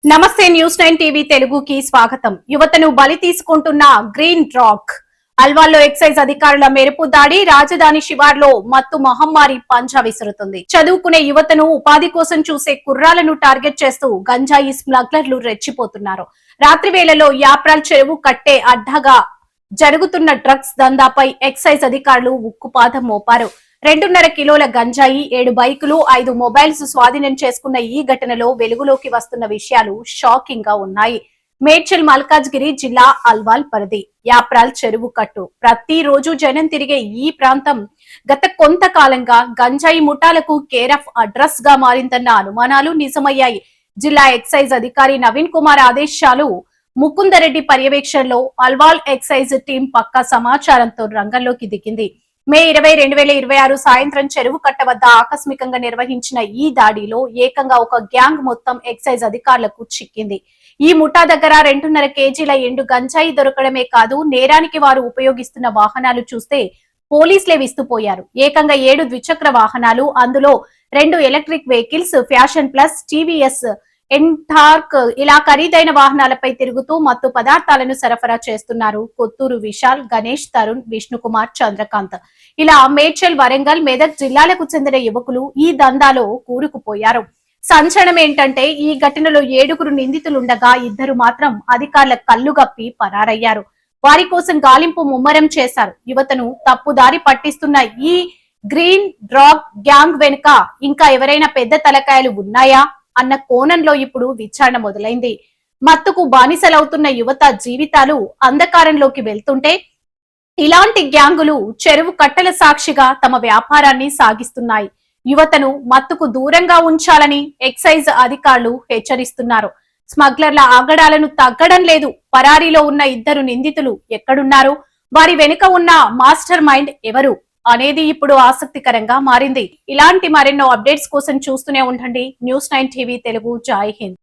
నమస్తే news 9 TV తెలుగుకి స్వాగతం. యువతను బలి తీసుకుంటున్న గ్రీన్ డ్రాగ్ అల్వాల్లో ఎక్సైజ్ అధికారుల మెరుపు దాడి రాజధాని శివార్లో మత్తు మహమ్మారి పంజా విసురుతుంది. చదువుకునే యువతను ఉపాధి కోసం చూసే కుర్రాలను టార్గెట్ చేస్తూ గంజాయి స్మగ్లర్లు రెచ్చిపోతున్నారు. రాత్రి వేళలో యాప్రాల్ చెరువు కట్టే అడ్డగా జరుగుతున్న డ్రగ్స్ దందాపై ఎక్సైజ్ అధికారులు ఉక్కుపాదం మోపారు. 2.5 కిలోల గంజాయి, 7 బైకులు, 5 మొబైల్స్ స్వాధీనం చేసుకున్న ఈ ఘటనలో వెలుగులోకి వస్తున్న విషయాలు షాకింగ్ గా ఉన్నాయి. మేడ్చల్ మల్కాజ్గిరి జిల్లా అల్వాల్ పరిధి యాప్రాల్ చెరువు కట్టు ప్రతిరోజు జనం తిరిగే ఈ ప్రాంతం గత కొంతకాలంగా గంజాయి ముఠాలకు కేర్ ఆఫ్ అడ్రస్ గా మారిందన్న అనుమానాలు నిజమయ్యాయి. జిల్లా ఎక్సైజ్ అధికారి నవీన్ కుమార్ ఆదేశాలు ముకుందరెడ్డి పర్యవేక్షణలో అల్వాల్ ఎక్సైజ్ టీం పక్కా సమాచారంతో రంగంలోకి దిగింది. మే 20, 2026 సాయంత్రం చెరువు కట్ట వద్ద ఆకస్మికంగా నిర్వహించిన ఈ దాడిలో ఏకంగా ఒక గ్యాంగ్ మొత్తం ఎక్సైజ్ అధికారులకు చిక్కింది. ఈ ముఠా దగ్గర 2.5 కేజీల ఎండు గంజాయి దొరకడమే కాదు, నేరానికి వారు ఉపయోగిస్తున్న వాహనాలు చూస్తే పోలీసులే విస్తుపోయారు. ఏకంగా 7 ద్విచక్ర వాహనాలు, అందులో 2 electric vehicles, fashion plus, TVS NTorq ఇలా ఖరీదైన వాహనాలపై తిరుగుతూ మత్తు పదార్థాలను సరఫరా చేస్తున్నారు. కొత్తూరు విశాల్, గణేష్, తరుణ్, విష్ణుకుమార్, చంద్రకాంత్ ఇలా మేడ్చల్, వరంగల్, మెదక్ జిల్లాలకు చెందిన యువకులు ఈ దందాలో కూరుకుపోయారు. సంచలనం ఏంటంటే ఈ ఘటనలో 7 నిందితులుండగా 2 మాత్రం అధికారుల కళ్లుగప్పి పరారయ్యారు. వారి కోసం గాలింపు ముమ్మరం చేశారు. యువతను తప్పుదారి పట్టిస్తున్న ఈ గ్రీన్ డ్రాగ్ గ్యాంగ్ వెనుక ఇంకా ఎవరైనా పెద్ద తలకాయలు ఉన్నాయా అన్న కోణంలో ఇప్పుడు విచారణ మొదలైంది. మత్తుకు బానిసలవుతున్న యువత జీవితాలు అంధకారంలోకి వెళ్తుంటే ఇలాంటి గ్యాంగులు చెరువు కట్టల సాక్షిగా తమ వ్యాపారాన్ని సాగిస్తున్నాయి. యువతను మత్తుకు దూరంగా ఉంచాలని ఎక్సైజ్ అధికారులు హెచ్చరిస్తున్నారు. స్మగ్లర్ల ఆగడాలను తగ్గడం లేదు. పరారీలో ఉన్న 2 నిందితులు ఎక్కడున్నారు, వారి వెనుక ఉన్న మాస్టర్ మైండ్ ఎవరు అనేది ఇప్పుడు ఆసక్తికరంగా మారింది. ఇలాంటి మరెన్నో అప్డేట్స్ కోసం చూస్తూనే ఉండండి న్యూస్ 9 టీవీ తెలుగు. జై హింద్.